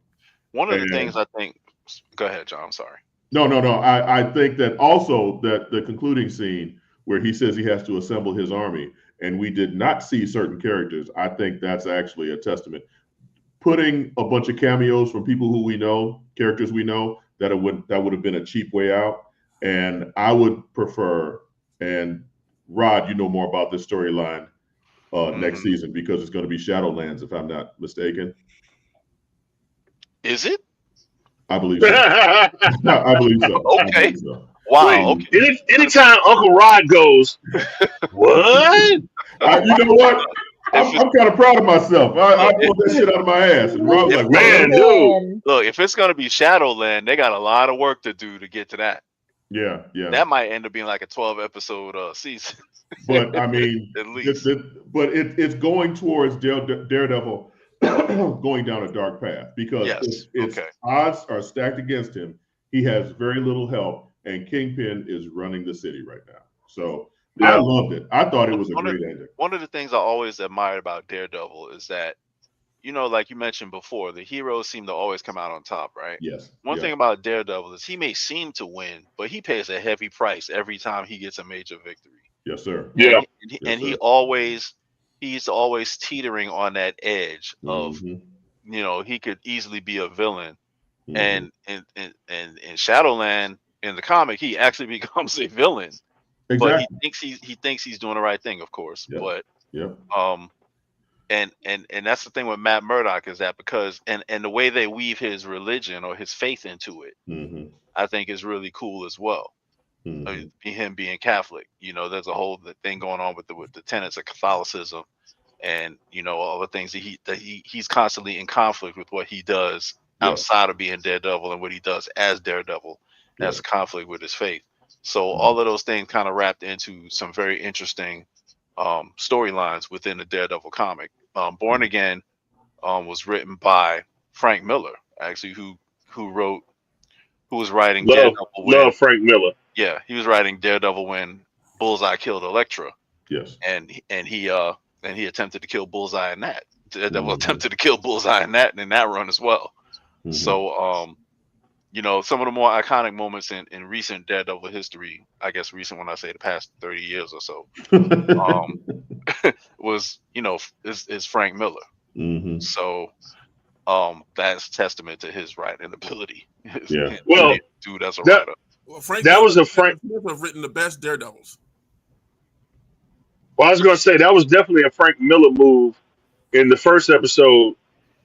One of the things I think, go ahead, John, I'm sorry. No. I think that also that the concluding scene where he says he has to assemble his army, and we did not see certain characters, I think that's actually a testament. Putting a bunch of cameos from people who we know, characters we know, that would have been a cheap way out. And I would prefer, and Rod, you know more about this storyline next season, because it's going to be Shadowlands, if I'm not mistaken. Is it? I believe so. I believe so. Okay. Believe so. Wow. Okay. Anytime Uncle Rod goes, what? You know what? I'm kind of proud of myself. I pulled that shit out of my ass. And Rob's like, man, dude. Look, if it's going to be Shadowland, they got a lot of work to do to get to that. Yeah. That might end up being like a 12-episode season. But I mean, at least. It's going towards Daredevil going down a dark path, because its odds are stacked against him. He has very little help, and Kingpin is running the city right now. So I loved it. I thought it was a great ending. One of the things I always admired about Daredevil is that, like you mentioned before, the heroes seem to always come out on top, right? Yes. One thing about Daredevil is he may seem to win, but he pays a heavy price every time he gets a major victory. Yes, sir. Yeah. And he's always teetering on that edge of, he could easily be a villain. And in Shadowland, in the comic, he actually becomes a villain. Exactly. But he thinks he's doing the right thing, of course. Yep. But yep. And that's the thing with Matt Murdock, is that because the way they weave his religion or his faith into it, I think is really cool as well. Him being Catholic, there's a whole thing going on with the tenets of Catholicism, and all the things that he's constantly in conflict with what he does outside of being Daredevil, and what he does as Daredevil has a conflict with his faith. So all of those things kind of wrapped into some very interesting storylines within the Daredevil comic. Born Again was written by Frank Miller, actually, who was writing Daredevil. Love Frank Miller. Yeah, he was writing Daredevil when Bullseye killed Elektra. Yes. And he attempted to kill Bullseye in that. Daredevil attempted to kill Bullseye in that run as well. So some of the more iconic moments in recent Daredevil history, I guess recent when I say the past 30 years or so, was is Frank Miller. So that's testament to his writing ability. Well, dude, as a writer. Well, Frank that was a Frank have written the best Daredevils. Well, I was going to say that was definitely a Frank Miller move in the first episode,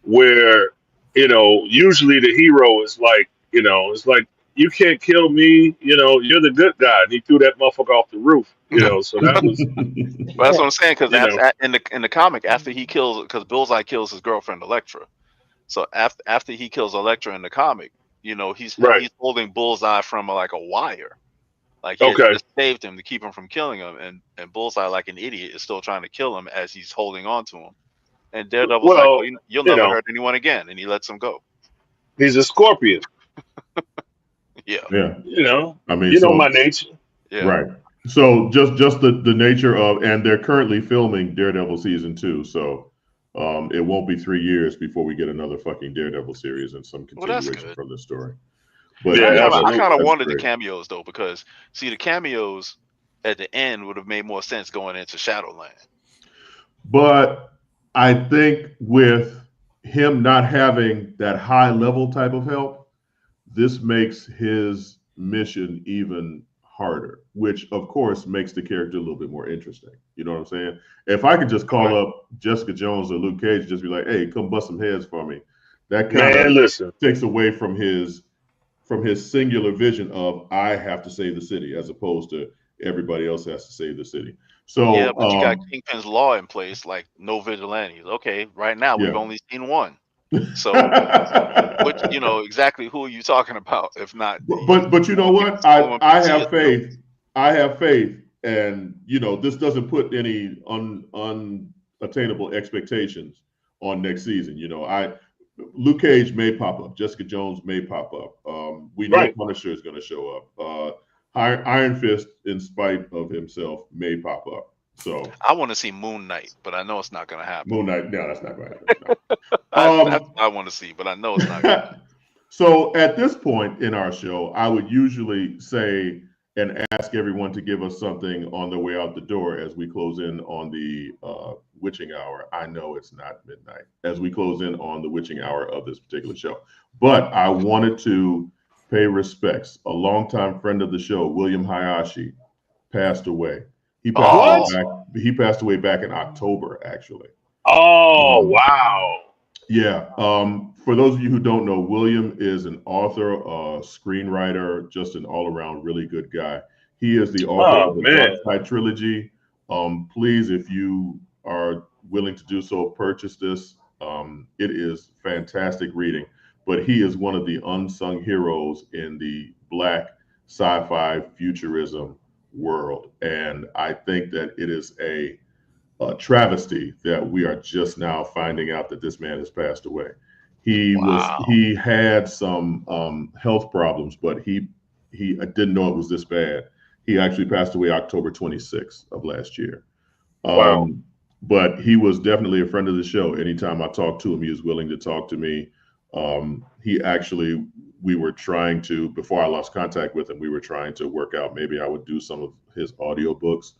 where usually the hero is like, it's like, you can't kill me, you're the good guy, and he threw that motherfucker off the roof, so that was. Well, that's what I'm saying, because in the comic, after he kills, because Bullseye kills his girlfriend Elektra, so after he kills Elektra in the comic, he's holding Bullseye from like a wire, like he just saved him to keep him from killing him, and Bullseye, like an idiot, is still trying to kill him as he's holding on to him, and Daredevil's like, well, you'll never hurt anyone again, and he lets him go. He's a scorpion. Yeah. I mean, my nature. Yeah. Right. So just the nature of, and they're currently filming Daredevil season 2, so it won't be 3 years before we get another fucking Daredevil series and some continuation from this story. But Yeah, I kind of that's wanted the great. cameos though, because see the cameos at the end would have made more sense going into Shadowland. But I think with him not having that high level type of help, this makes his mission even harder, which of course makes the character a little bit more interesting. You know what I'm saying? If I could just call up Jessica Jones or Luke Cage, just be like, "Hey, come bust some heads for me," that kind of takes away from his singular vision of I have to save the city, as opposed to everybody else has to save the city. So yeah, but you got Kingpin's law in place, like no vigilantes. Okay, right now we've only seen one. So, which exactly who are you talking about? If not, but you know what? I have faith. I have faith, and this doesn't put any unattainable expectations on next season. Luke Cage may pop up. Jessica Jones may pop up. We know Punisher is going to show up. Iron Fist, in spite of himself, may pop up. So I want to see Moon Knight, but I know it's not going to happen. Moon Knight, no, that's not going to happen. That's what I want to see, but I know it's not going to happen. So at this point in our show, I would usually say and ask everyone to give us something on their way out the door as we close in on the witching hour. I know it's not midnight as we close in on the witching hour of this particular show, but I wanted to pay respects. A longtime friend of the show, William Hayashi, passed away. He passed away back in October, actually. Oh, wow. Yeah. For those of you who don't know, William is an author, screenwriter, just an all-around really good guy. He is the author of the Dark Side trilogy. Please, if you are willing to do so, purchase this. It is fantastic reading. But he is one of the unsung heroes in the Black sci-fi futurism world. And I think that it is a travesty that we are just now finding out that this man has passed away. He had some health problems, but he didn't know it was this bad. He actually passed away October 26th of last year. But he was definitely a friend of the show. Anytime I talked to him, he was willing to talk to me. We were trying to, before I lost contact with him, we were trying to work out maybe I would do some of his audiobooks.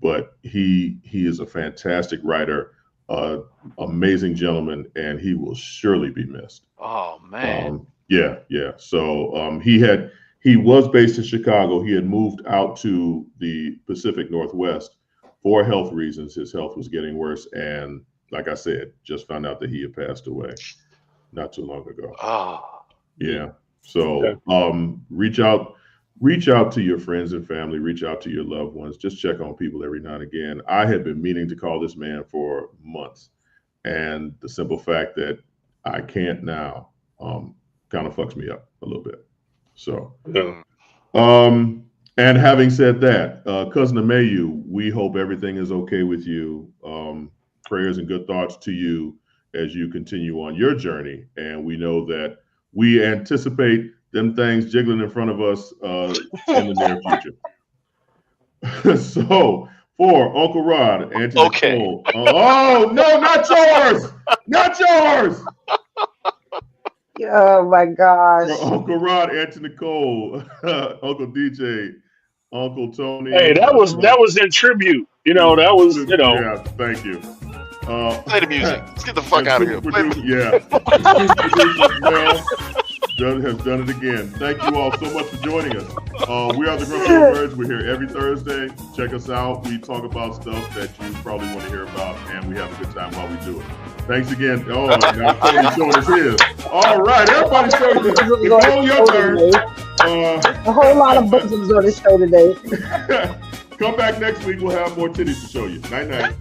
But he is a fantastic writer, amazing gentleman, and he will surely be missed. Oh man. Yeah. So he was based in Chicago. He had moved out to the Pacific Northwest for health reasons. His health was getting worse, and like I said, just found out that he had passed away not too long ago. Yeah. So reach out to your friends and family, reach out to your loved ones, just check on people every now and again. I had been meaning to call this man for months, and the simple fact that I can't now kind of fucks me up a little bit. So, and having said that, Cousin Amayou, we hope everything is okay with you. Prayers and good thoughts to you as you continue on your journey. And we know that we anticipate them things jiggling in front of us in the near future. So for Uncle Rod, Anthony Cole. Oh no, not yours! Not yours! Oh my gosh. For Uncle Rod, Anthony Cole, Uncle DJ, Uncle Tony. Hey, that was in tribute. That was, Yeah, thank you. Play the music. Let's get the fuck out of here. Has done it again. Thank you all so much for joining us. We are the Grumpy Nerds. We're here every Thursday. Check us out. We talk about stuff that you probably want to hear about, and we have a good time while we do it. Thanks again. Oh, now Tony's showing us his. All right, everybody show you. It's all your turn. A whole lot of bosoms on the show today. Come back next week. We'll have more titties to show you. Night, night.